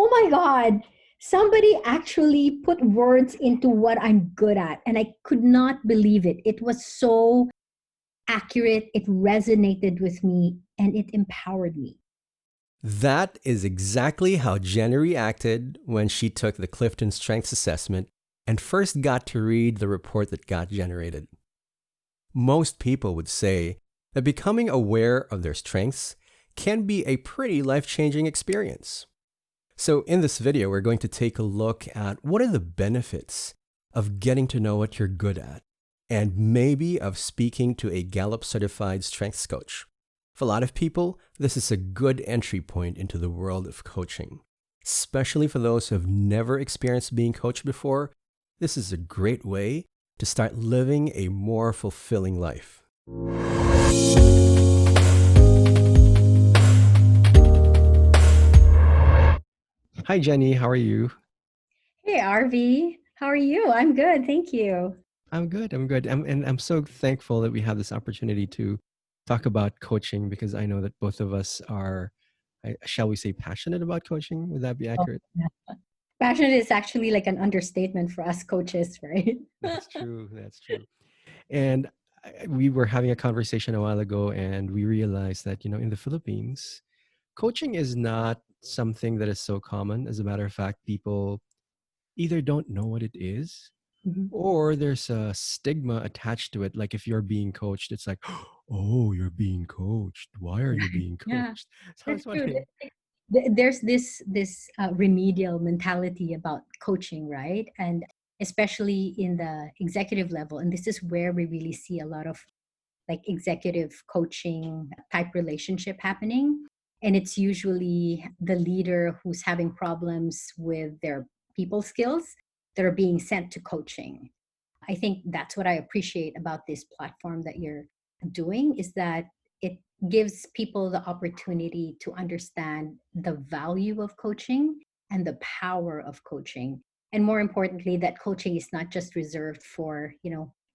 oh my God, somebody actually put words into what I'm good at. And I could not believe it. It was so accurate. It resonated with me and it empowered me. That is exactly how Jenny reacted when she took the Clifton Strengths assessment and first got to read the report that got generated. Most people would say that becoming aware of their strengths can be a pretty life-changing experience. So in this video, we're going to take a look at what are the benefits of getting to know what you're good at, and maybe of speaking to a Gallup-certified strengths coach. For a lot of people, this is a good entry point into the world of coaching. Especially for those who have never experienced being coached before, this is a great way to start living a more fulfilling life. Hi, Jenny. How are you? Hey, RV, how are you? I'm good. Thank you. I'm good. And I'm so thankful that we have this opportunity to talk about coaching because I know that both of us are, shall we say, passionate about coaching. Would that be Oh, accurate? yeah. Passionate is actually like an understatement for us coaches, right? That's true. That's true. And we were having a conversation a while ago, and we realized that, in the Philippines, coaching is not something that is so common. As a matter of fact, people either don't know what it is Mhm. or there's a stigma attached to it. Like if you're being coached, it's like, oh, you're being coached. Why are you being Yeah, coached? So I that's was true. wondering, There's this remedial mentality about coaching, right? And especially in the executive level, and this is where we really see a lot of like executive coaching type relationship happening. And it's usually the leader who's having problems with their people skills that are being sent to coaching. I think that's what I appreciate about this platform that you're doing is that it gives people the opportunity to understand the value of coaching and the power of coaching. And more importantly, that coaching is not just reserved for,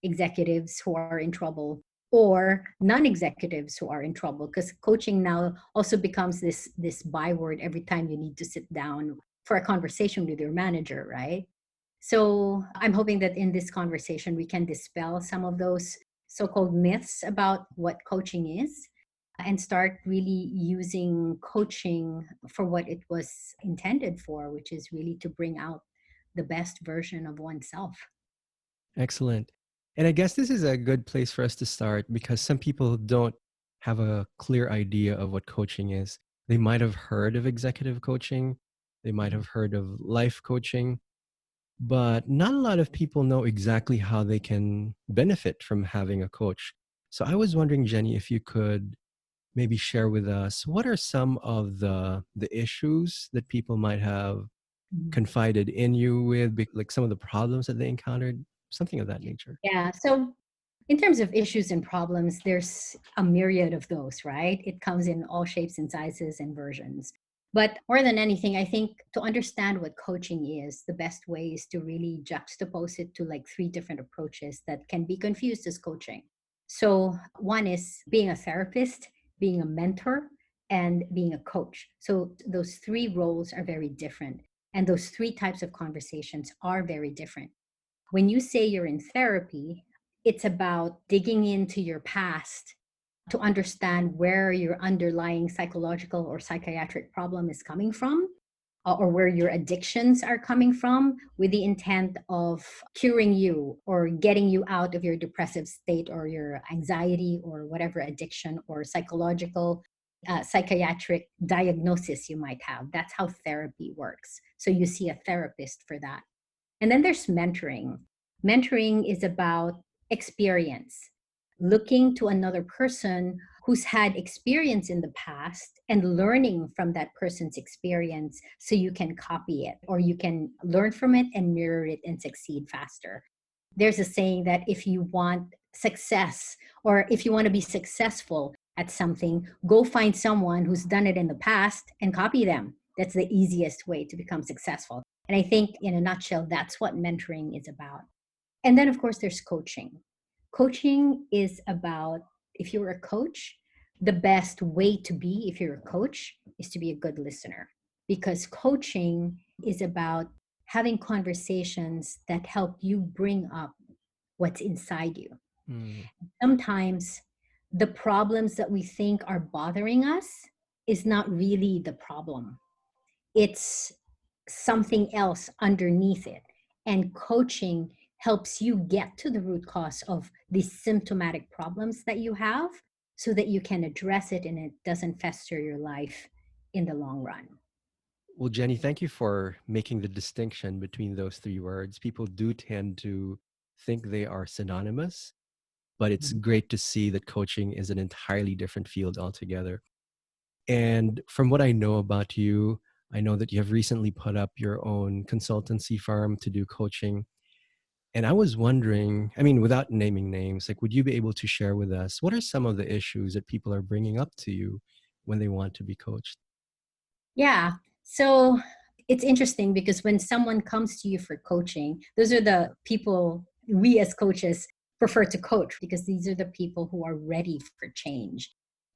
executives who are in trouble or non-executives who are in trouble, because coaching now also becomes this byword every time you need to sit down for a conversation with your manager, right? So I'm hoping that in this conversation, we can dispel some of those so called myths about what coaching is and start really using coaching for what it was intended for, which is really to bring out the best version of oneself. excellent. And I guess this is a good place for us to start because some people don't have a clear idea of what coaching is. They might have heard of executive coaching, they might have heard of life coaching, but not a lot of people know exactly how they can benefit from having a coach. So I was wondering, Jenny, if you could maybe share with us what are some of the issues that people might have Mhm. confided in you with, like some of the problems that they encountered, something of that nature. Yeah. So, in terms of issues and problems, there's a myriad of those, right? It comes in all shapes and sizes and versions. But more than anything, I think to understand what coaching is, the best way is to really juxtapose it to like three different approaches that can be confused as coaching. So, one is being a therapist, being a mentor, and being a coach. So, those three roles are very different. And those three types of conversations are very different. When you say you're in therapy, it's about digging into your past to understand where your underlying psychological or psychiatric problem is coming from, or where your addictions are coming from, with the intent of curing you or getting you out of your depressive state or your anxiety or whatever addiction or psychological psychiatric diagnosis you might have. That's how therapy works. So you see a therapist for that. And then there's mentoring. Mentoring is about experience, looking to another person who's had experience in the past and learning from that person's experience so you can copy it or you can learn from it and mirror it and succeed faster. There's a saying that if you want success or if you want to be successful at something, go find someone who's done it in the past and copy them. That's the easiest way to become successful. And I think, in a nutshell, that's what mentoring is about. And then, of course, there's coaching. Coaching is about, if you're a coach, the best way to be, if you're a coach, is to be a good listener. because coaching is about having conversations that help you bring up what's inside you. Mm. Sometimes the problems that we think are bothering us is not really the problem. It's something else underneath it. And coaching helps you get to the root cause of these symptomatic problems that you have so that you can address it and it doesn't fester your life in the long run. Well, Jenny, thank you for making the distinction between those three words. People do tend to think they are synonymous, but it's great to see that coaching is an entirely different field altogether. And from what I know about you, I know that you have recently put up your own consultancy firm to do coaching. And I was wondering, I mean, without naming names, like, would you be able to share with us what are some of the issues that people are bringing up to you when they want to be coached? Yeah. So it's interesting because when someone comes to you for coaching, those are the people we as coaches prefer to coach because these are the people who are ready for change.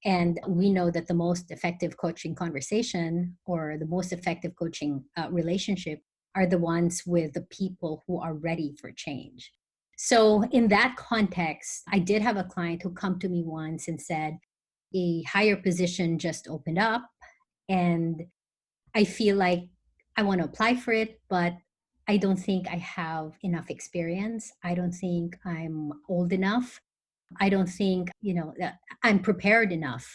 And we know that the most effective coaching conversation or the most effective coaching relationship are the ones with the people who are ready for change. So, in that context, I did have a client who come to me once and said, a higher position just opened up and I feel like I want to apply for it, but I don't think I have enough experience. I don't think I'm old enough. I don't think, that I'm prepared enough.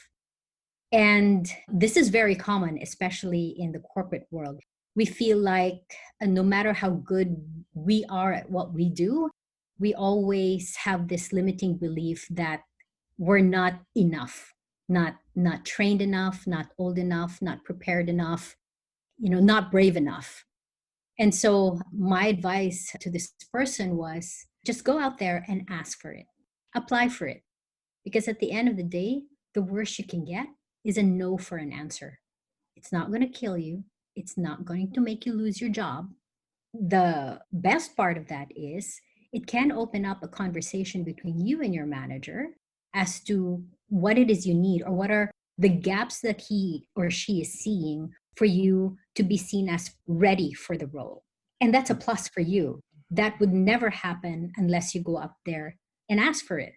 And this is very common, especially in the corporate world. We feel like no matter how good we are at what we do, we always have this limiting belief that we're not enough, not trained enough, not old enough, not prepared enough, not brave enough. And so my advice to this person was just go out there and ask for it, apply for it. Because at the end of the day, the worst you can get is a no for an answer. It's not going to kill you, it's not going to make you lose your job. The best part of that is it can open up a conversation between you and your manager as to what it is you need or what are the gaps that he or she is seeing for you to be seen as ready for the role. And that's a plus for you. That would never happen unless you go up there and ask for it.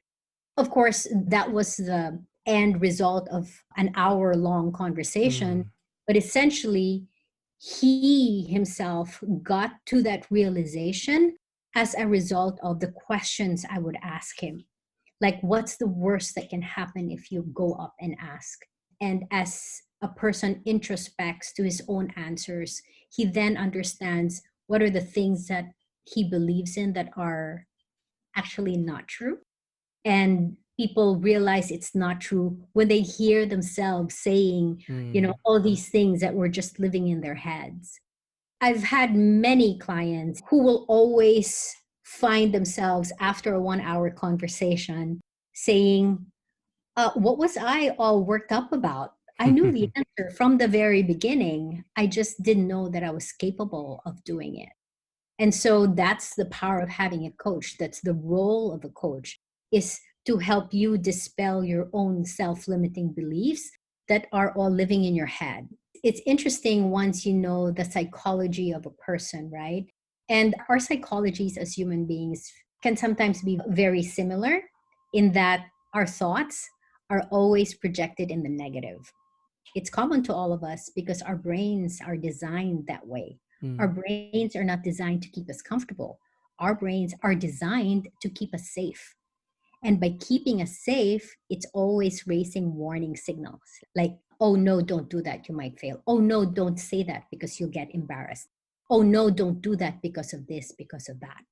Of course, that was the end result of an hour long conversation, Mm. but essentially, he himself got to that realization as a result of the questions I would ask him. Like, what's the worst that can happen if you go up and ask? And as a person introspects to his own answers, he then understands what are the things that he believes in that are actually not true. And people realize it's not true when they hear themselves saying, Mm. all these things that were just living in their heads. I've had many clients who will always find themselves after a 1 hour conversation saying, what was I all worked up about? I knew the answer from the very beginning. I just didn't know that I was capable of doing it. And so that's the power of having a coach. That's the role of a coach, is to help you dispel your own self-limiting beliefs that are all living in your head. It's interesting once you know the psychology of a person, right? And our psychologies as human beings can sometimes be very similar in that our thoughts are always projected in the negative. It's common to all of us because our brains are designed that way. Our Mm. brains are not designed to keep us comfortable. Our brains are designed to keep us safe. And by keeping us safe, it's always raising warning signals like, oh no, don't do that, you might fail. Oh no, don't say that because you'll get embarrassed. Oh no, don't do that because of this, because of that.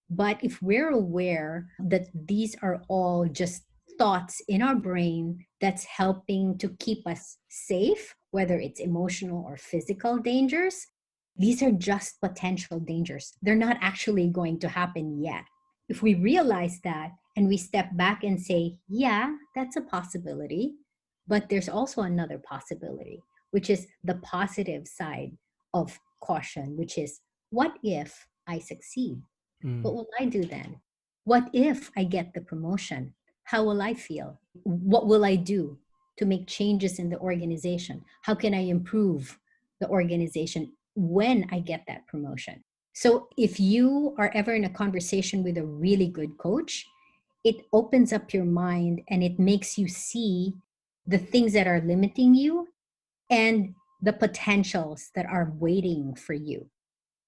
But if we're aware that these are all just thoughts in our brain that's helping to keep us safe, whether it's emotional or physical dangers, these are just potential dangers. They're not actually going to happen yet. If we realize that and we step back and say, yeah, that's a possibility, but there's also another possibility, which is the positive side of caution, which is what if I succeed? What Mm. will I do then? What if I get the promotion? How will I feel? What will I do to make changes in the organization? How can I improve the organization when I get that promotion. So if you are ever in a conversation with a really good coach, it opens up your mind and it makes you see the things that are limiting you and the potentials that are waiting for you.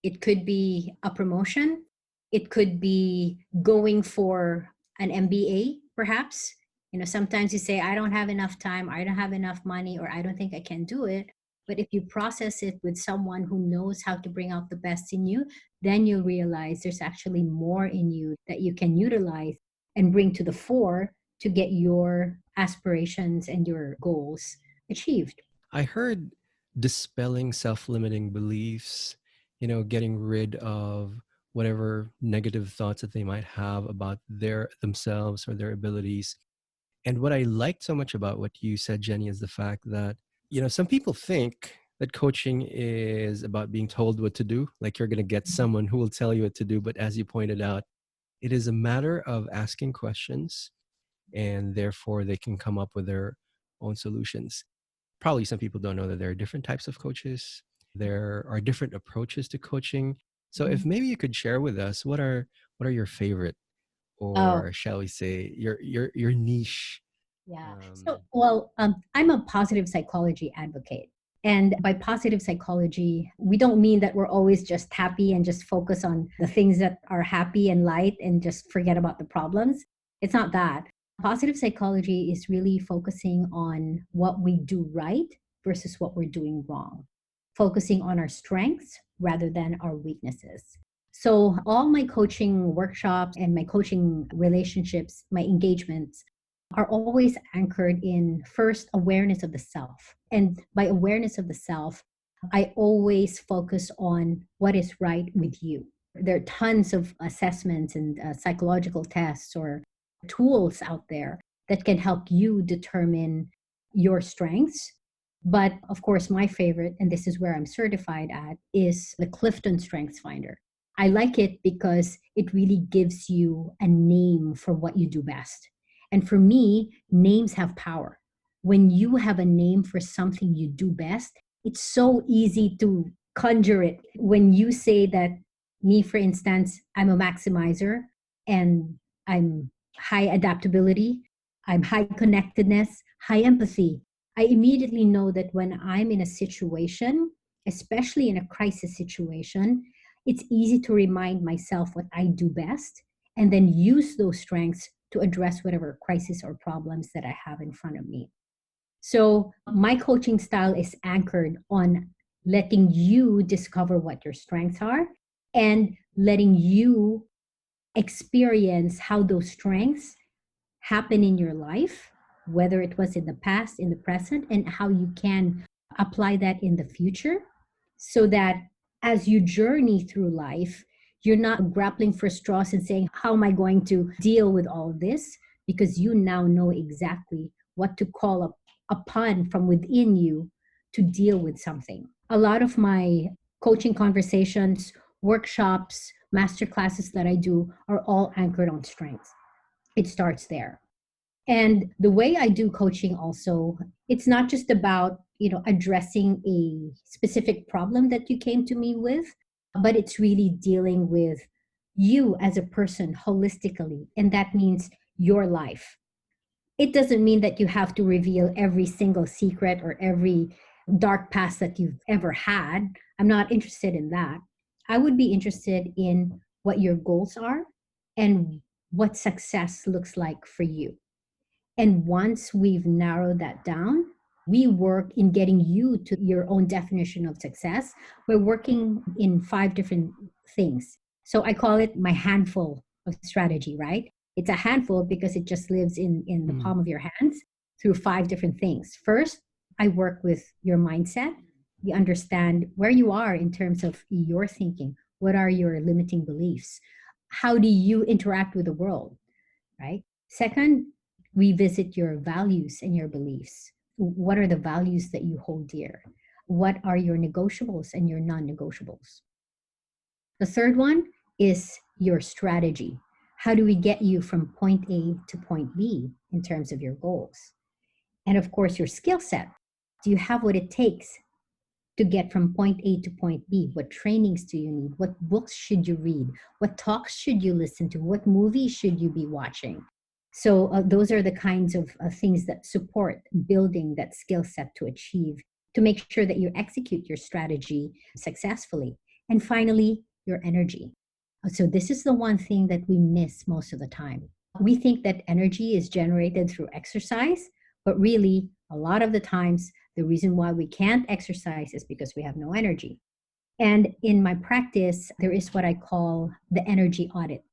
It could be a promotion. It could be going for an MBA, perhaps. Sometimes you say, I don't have enough time, I don't have enough money, or I don't think I can do it. But if you process it with someone who knows how to bring out the best in you, then you'll realize there's actually more in you that you can utilize and bring to the fore to get your aspirations and your goals achieved. I heard dispelling self limiting beliefs, getting rid of whatever negative thoughts that they might have about themselves or their abilities. And what I liked so much about what you said, Jenny, is the fact that, some people think that coaching is about being told what to do, like you're going to get someone who will tell you what to do. But as you pointed out, it is a matter of asking questions, and therefore they can come up with their own solutions. Probably some people don't know that there are different types of coaches. There are different approaches to coaching. So if Mhm. maybe you could share with us what are your favorite, Oh, or shall we say your niche? yeah. So, Um, well, I'm a positive psychology advocate. And by positive psychology, we don't mean that we're always just happy and just focus on the things that are happy and light and just forget about the problems. It's not that. Positive psychology is really focusing on what we do right versus what we're doing wrong, focusing on our strengths rather than our weaknesses. So, all my coaching workshops and my coaching relationships, my engagements, are always anchored in first awareness of the self. And by awareness of the self, I always focus on what is right with you. There are tons of assessments and psychological tests or tools out there that can help you determine your strengths. But of course, my favorite, and this is where I'm certified at, is the Clifton Strengths Finder. I like it because it really gives you a name for what you do best. And for me, names have power. When you have a name for something you do best, it's so easy to conjure it. When you say that, me, for instance, I'm a maximizer and I'm high adaptability, I'm high connectedness, high empathy, I immediately know that when I'm in a situation, especially in a crisis situation, it's easy to remind myself what I do best and then use those strengths to address whatever crisis or problems that I have in front of me. So, my coaching style is anchored on letting you discover what your strengths are and letting you experience how those strengths happen in your life, whether it was in the past, in the present, and how you can apply that in the future so that as you journey through life, you're not grappling for straws and saying, how am I going to deal with all of this? Because you now know exactly what to call upon from within you to deal with something. A lot of my coaching conversations, workshops, master classes that I do are all anchored on strengths. It starts there. And the way I do coaching also, it's not just about, addressing a specific problem that you came to me with, but it's really dealing with you as a person holistically. And that means your life. It doesn't mean that you have to reveal every single secret or every dark past that you've ever had. I'm not interested in that. I would be interested in what your goals are and what success looks like for you. And once we've narrowed that down, we work in getting you to your own definition of success. We're working in 5 different things. So I call it my handful of strategy, right? It's a handful because it just lives in the mm, palm of your hands through 5 different things. First, I work with your mindset. We understand where you are in terms of your thinking. What are your limiting beliefs? How do you interact with the world, right? Second, revisit your values and your beliefs. What are the values that you hold dear? What are your negotiables and your non negotiables? The third one is your strategy. How do we get you from point A to point B in terms of your goals? And of course, your skill set. Do you have what it takes to get from point A to point B? What trainings do you need? What books should you read? What talks should you listen to? What movies should you be watching? So those are the kinds of things that support building that skill set to achieve, to make sure that you execute your strategy successfully. And finally, your energy. So this is the one thing that we miss most of the time. We think that energy is generated through exercise, but really, a lot of the times, the reason why we can't exercise is because we have no energy. And in my practice, there is what I call the energy audit.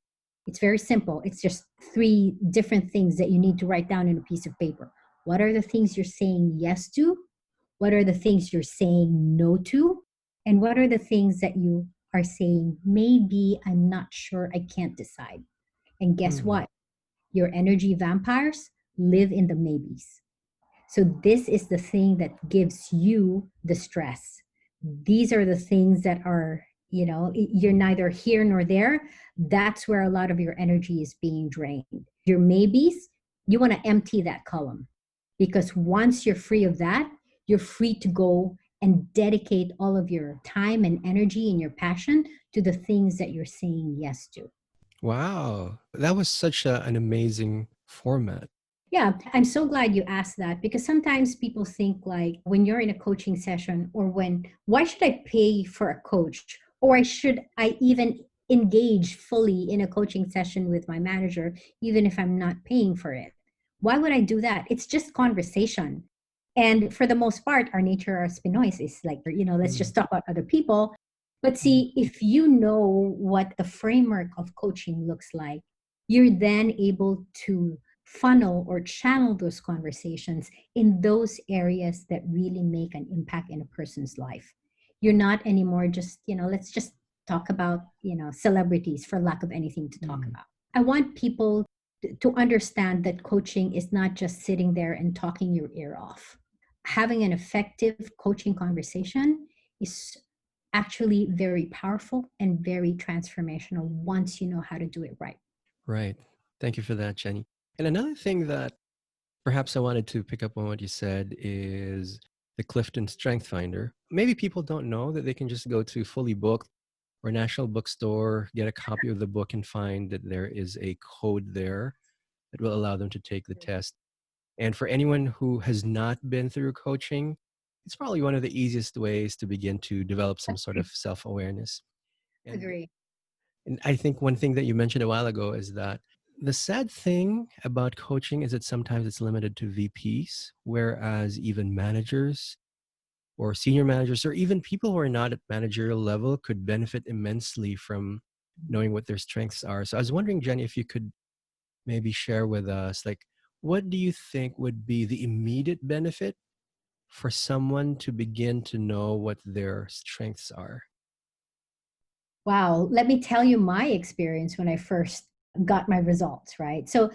It's very simple. It's just three different things that you need to write down in a piece of paper. What are the things you're saying yes to? What are the things you're saying no to? And what are the things that you are saying, maybe I'm not sure, I can't decide? And guess Hmm. what? Your energy vampires live in the maybes. So this is the thing that gives you the stress. These are the things that are, you're neither here nor there. That's where a lot of your energy is being drained. Your maybes, you want to empty that column, because once you're free of that, you're free to go and dedicate all of your time and energy and your passion to the things that you're saying yes to. Wow. That was such an amazing format. Yeah, I'm so glad you asked that, because sometimes people think like, when you're in a coaching session, or why should I pay for a coach? Or should I even engage fully in a coaching session with my manager, even if I'm not paying for it? Why would I do that? It's just conversation. And for the most part, our nature as Pinoys is like, let's Mm. just talk about other people. But Mm. see, if you know what the framework of coaching looks like, you're then able to funnel or channel those conversations in those areas that really make an impact in a person's life. You're not anymore just, let's just talk about, celebrities, for lack of anything to talk Mm. about. I want people to understand that coaching is not just sitting there and talking your ear off. Having an effective coaching conversation is actually very powerful and very transformational once you know how to do it right. Right. Thank you for that, Jenny. And another thing that perhaps I wanted to pick up on what you said is the Clifton Strength Finder. Maybe people don't know that they can just go to Fully Booked or National Bookstore, get a copy of the book, and find that there is a code there that will allow them to take the test. And for anyone who has not been through coaching, it's probably one of the easiest ways to begin to develop some sort of self awareness. And, Agree. and I think one thing that you mentioned a while ago is that the sad thing about coaching is that sometimes it's limited to VPs, whereas even managers or senior managers, or even people who are not at managerial level, could benefit immensely from knowing what their strengths are. So I was wondering, Jenny, if you could maybe share with us, like, what do you think would be the immediate benefit for someone to begin to know what their strengths are? Wow. Let me tell you my experience when I first got my results, right? So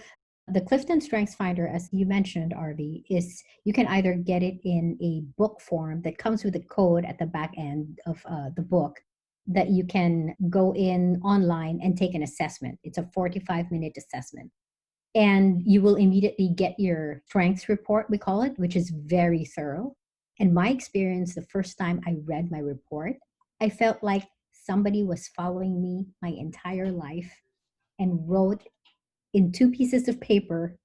the Clifton Strengths Finder, as you mentioned, Arlie, is you can either get it in a book form that comes with a code at the back end of the book, that you can go in online and take an assessment. It's a 45-minute assessment. And you will immediately get your strengths report, we call it, which is very thorough. And my experience, the first time I read my report, I felt like somebody was following me my entire life and wrote in two pieces of paper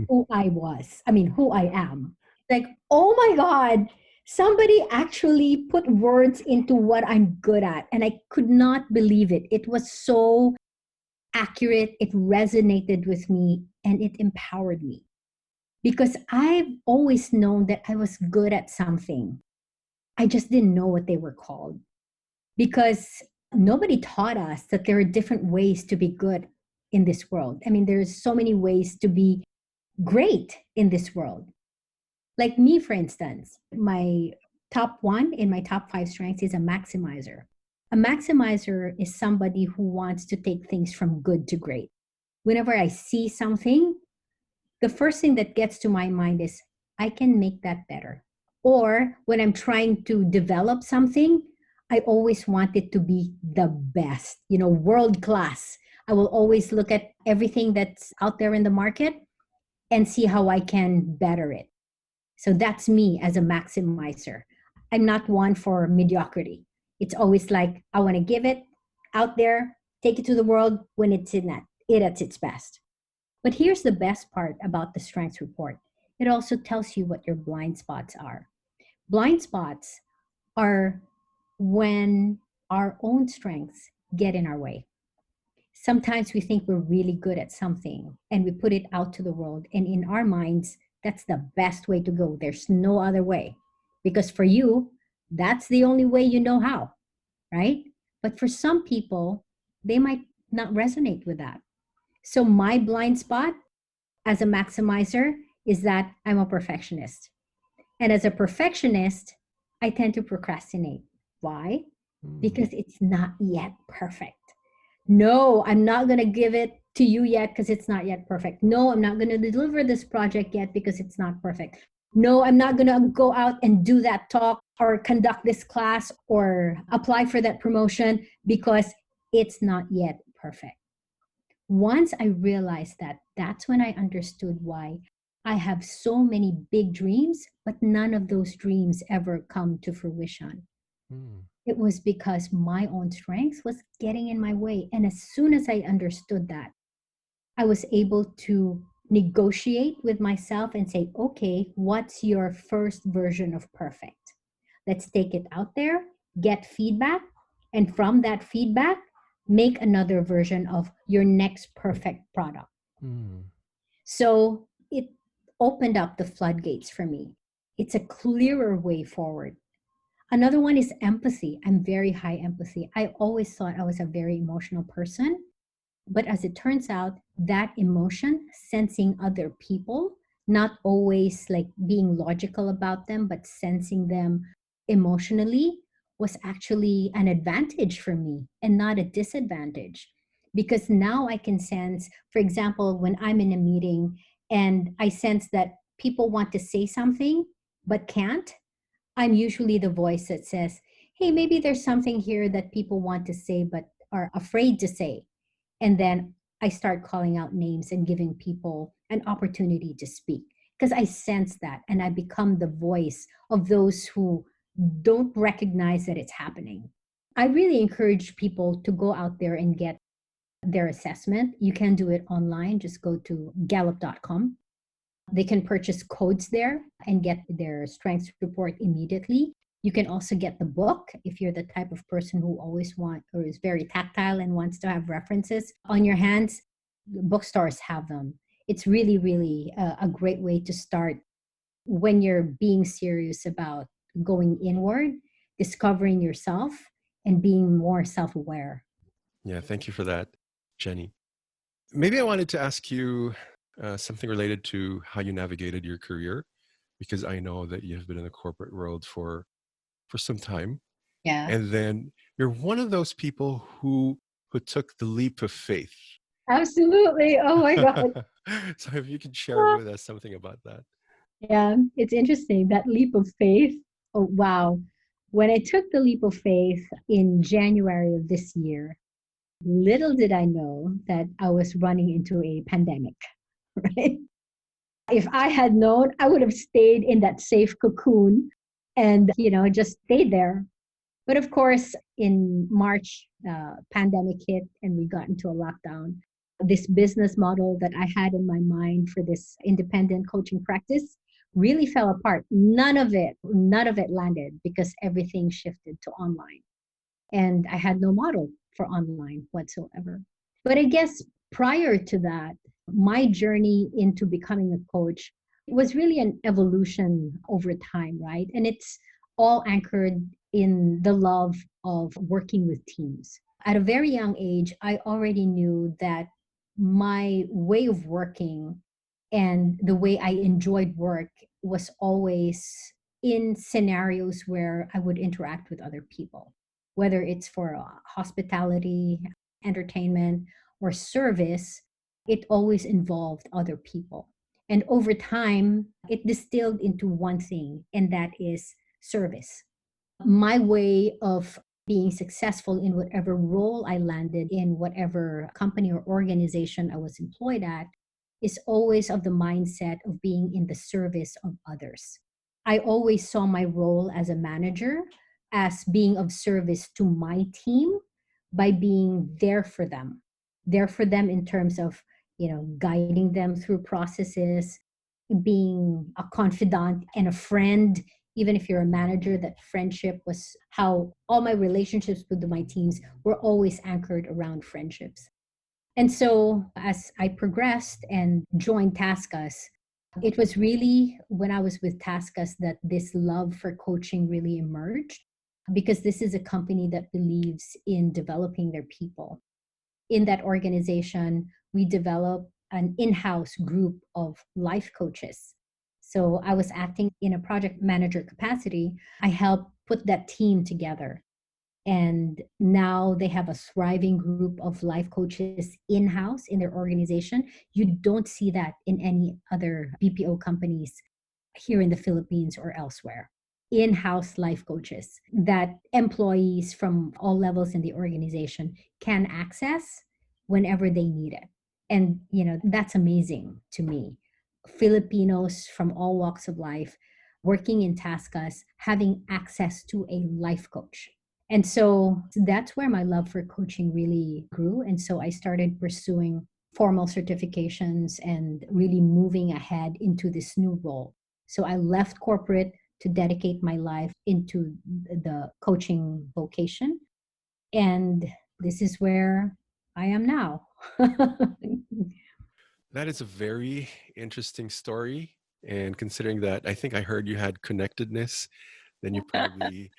who I was. I mean, who I am. Like, oh my God, somebody actually put words into what I'm good at. And I could not believe it. It was so accurate. It resonated with me and it empowered me, because I've always known that I was good at something. I just didn't know what they were called, because nobody taught us that there are different ways to be good in this world. I mean, there's so many ways to be great in this world. Like me, for instance, my top one in my top five strengths is a maximizer. A maximizer is somebody who wants to take things from good to great. Whenever I see something, the first thing that gets to my mind is, I can make that better. Or when I'm trying to develop something, I always want it to be the best, world class. I will always look at everything that's out there in the market and see how I can better it. So that's me as a maximizer. I'm not one for mediocrity. It's always like, I want to give it out there, take it to the world when it's it at its best. But here's the best part about the strengths report. It also tells you what your blind spots are. Blind spots are when our own strengths get in our way. Sometimes we think we're really good at something and we put it out to the world. And in our minds, that's the best way to go. There's no other way. Because for you, that's the only way you know how, right? But for some people, they might not resonate with that. So, my blind spot as a maximizer is that I'm a perfectionist. And as a perfectionist, I tend to procrastinate. Why? Mm. Because it's not yet perfect. No, I'm not going to give it to you yet because it's not yet perfect. No, I'm not going to deliver this project yet because it's not perfect. No, I'm not going to go out and do that talk or conduct this class or apply for that promotion because it's not yet perfect. Once I realized that, that's when I understood why I have so many big dreams, but none of those dreams ever come to fruition. Mm. It was because my own strength was getting in my way. And as soon as I understood that, I was able to negotiate with myself and say, okay, what's your first version of perfect? Let's take it out there, get feedback, and from that feedback, make another version of your next perfect product. Mm. So it opened up the floodgates for me. It's a clearer way forward. Another one is empathy. I'm very high empathy. I always thought I was a very emotional person. But as it turns out, that emotion, sensing other people, not always like being logical about them, but sensing them emotionally, was actually an advantage for me and not a disadvantage. Because now I can sense, for example, when I'm in a meeting and I sense that people want to say something but can't, I'm usually the voice that says, hey, maybe there's something here that people want to say but are afraid to say. And then I start calling out names and giving people an opportunity to speak because I sense that and I become the voice of those who don't recognize that it's happening. I really encourage people to go out there and get their assessment. You can do it online. Just go to Gallup.com. They can purchase codes there and get their strengths report immediately. You can also get the book if you're the type of person who always want or is very tactile and wants to have references on your hands. Bookstores have them. It's really, really a great way to start when you're being serious about going inward, discovering yourself, and being more self aware. Yeah, thank you for that, Jenny. Maybe I wanted to ask you something related to how you navigated your career, because I know that you have been in the corporate world for some time, Yeah, and then you're one of those people who took the leap of faith. absolutely. Oh my God. So if you could share with us something about that. Yeah, it's interesting that leap of faith. Oh, wow. When I took the leap of faith in January of this year, little did I know that I was running into a pandemic, right? If I had known, I would have stayed in that safe cocoon and, just stayed there. But of course, in March, pandemic hit and we got into a lockdown. This business model that I had in my mind for this independent coaching practice really fell apart. None of it landed because everything shifted to online. And I had no model for online whatsoever. But I guess prior to that, my journey into becoming a coach was really an evolution over time, right? And it's all anchored in the love of working with teams. At a very young age, I already knew that my way of working and the way I enjoyed work was always in scenarios where I would interact with other people, whether it's for hospitality, entertainment, or service, it always involved other people. And over time, it distilled into one thing, and that is service. My way of being successful in whatever role I landed in, whatever company or organization I was employed at, is always of the mindset of being in the service of others. I always saw my role as a manager as being of service to my team by being there for them in terms of, guiding them through processes, being a confidant and a friend. Even if you're a manager, that friendship was how all my relationships with my teams were always anchored around friendships. And so as I progressed and joined Taskus, it was really when I was with Taskus that this love for coaching really emerged, because this is a company that believes in developing their people. In that organization, we develop an in-house group of life coaches. So I was acting in a project manager capacity. I helped put that team together. And now they have a thriving group of life coaches in-house in their organization. You don't see that in any other BPO companies here in the Philippines or elsewhere. In-house life coaches that employees from all levels in the organization can access whenever they need it. And that's amazing to me. Filipinos from all walks of life working in Taskas having access to a life coach. And so that's where my love for coaching really grew. And so I started pursuing formal certifications and really moving ahead into this new role. So I left corporate to dedicate my life into the coaching vocation. And this is where I am now. That is a very interesting story. And considering that I think I heard you had connectedness, then you probably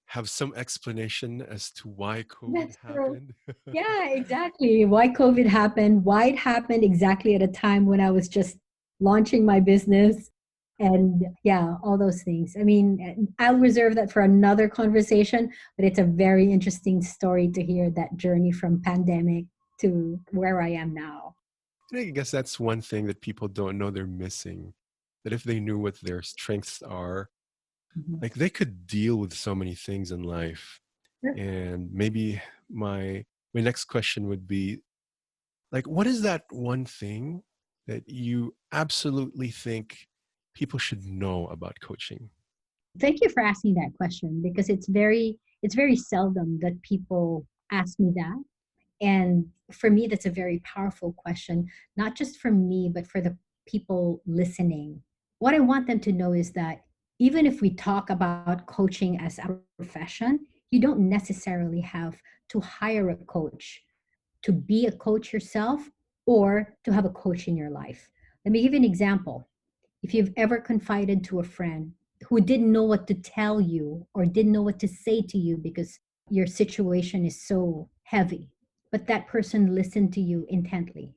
have some explanation as to why COVID That's true. happened. Yeah, exactly. Why COVID happened, why it happened exactly at a time when I was just launching my business. And yeah, all those things. I mean, I'll reserve that for another conversation, but it's a very interesting story to hear that journey from pandemic to where I am now. And I guess that's one thing that people don't know they're missing. That if they knew what their strengths are, Mhm. like they could deal with so many things in life. Sure. And maybe my next question would be like, what is that one thing that you absolutely think people should know about coaching? Thank you for asking that question, because it's very seldom that people ask me that. And for me, that's a very powerful question, not just for me, but for the people listening. What I want them to know is that even if we talk about coaching as a profession, you don't necessarily have to hire a coach to be a coach yourself or to have a coach in your life. Let me give you an example. If you've ever confided to a friend who didn't know what to tell you or didn't know what to say to you because your situation is so heavy, but that person listened to you intently.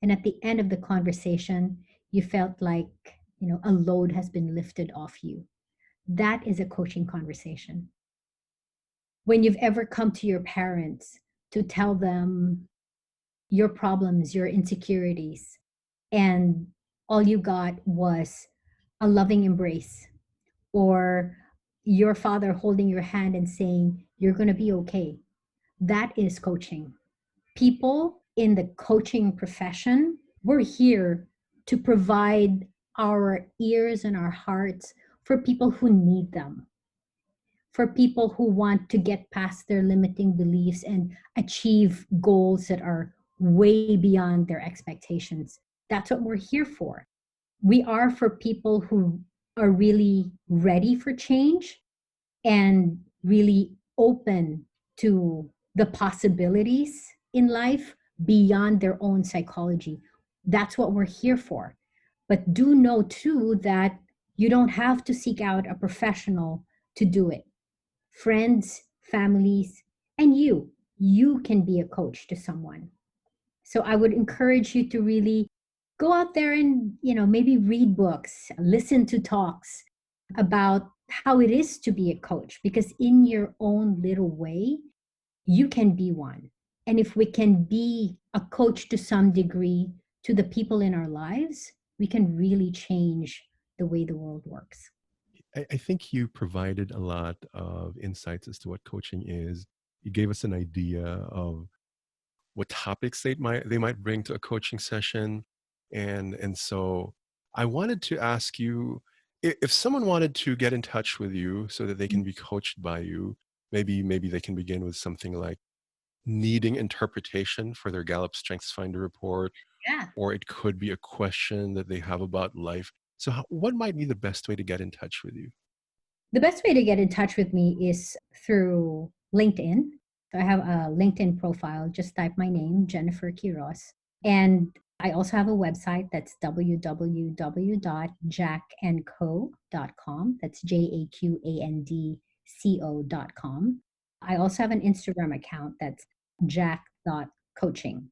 And at the end of the conversation, you felt like, a load has been lifted off you. That is a coaching conversation. When you've ever come to your parents to tell them your problems, your insecurities, and all you got was a loving embrace, or your father holding your hand and saying, "You're going to be okay." That is coaching. People in the coaching profession, we're here to provide our ears and our hearts for people who need them, for people who want to get past their limiting beliefs and achieve goals that are way beyond their expectations. That's what we're here for. We are for people who are really ready for change and really open to the possibilities in life beyond their own psychology. That's what we're here for. But do know too that you don't have to seek out a professional to do it. Friends, families, and you can be a coach to someone. So I would encourage you to really go out there and, maybe read books, listen to talks about how it is to be a coach, because in your own little way, you can be one. And if we can be a coach to some degree to the people in our lives, we can really change the way the world works. I think you provided a lot of insights as to what coaching is. You gave us an idea of what topics they might bring to a coaching session, and so I wanted to ask you if someone wanted to get in touch with you so that they can be coached by you, maybe they can begin with something like needing interpretation for their Gallup Strengths Finder report, Yeah. or it could be a question that they have about life. So, what might be the best way to get in touch with you? The best way to get in touch with me is through LinkedIn. So I have a LinkedIn profile. Just type my name, Jennifer Quiros. And I also have a website that's www.jackandco.com. That's JAQANDCO.com. I also have an Instagram account that's jack.coaching.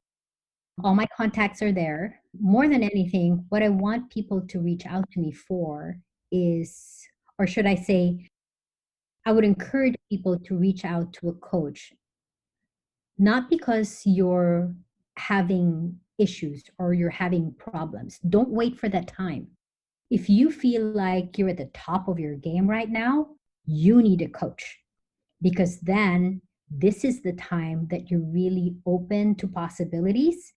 All my contacts are there. More than anything, what I want people to reach out to me for is, or should I say, I would encourage people to reach out to a coach, not because you're having issues or you're having problems. Don't wait for that time. If you feel like you're at the top of your game right now, you need a coach, because then this is the time that you're really open to possibilities,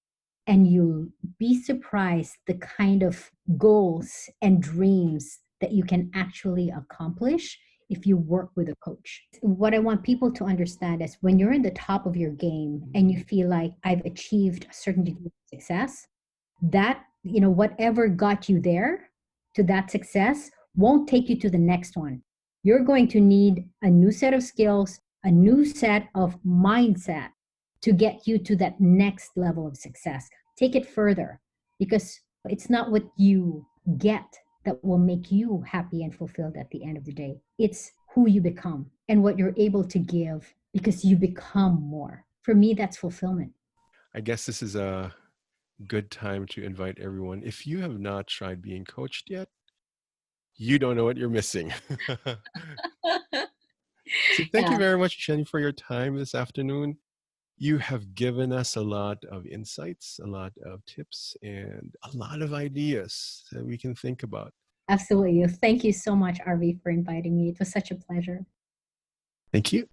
and you'll be surprised the kind of goals and dreams that you can actually accomplish if you work with a coach. What I want people to understand is when you're in the top of your game and you feel like I've achieved a certain degree of success, that, whatever got you there to that success won't take you to the next one. You're going to need a new set of skills, a new set of mindset to get you to that next level of success. Take it further, because it's not what you get that will make you happy and fulfilled at the end of the day. It's who you become and what you're able to give because you become more. For me, that's fulfillment. I guess this is a good time to invite everyone. If you have not tried being coached yet, you don't know what you're missing. So, thank you Yeah, very much, Jenny, for your time this afternoon. You have given us a lot of insights, a lot of tips, and a lot of ideas that we can think about. absolutely. Thank you so much, RV, for inviting me. It was such a pleasure. Thank you.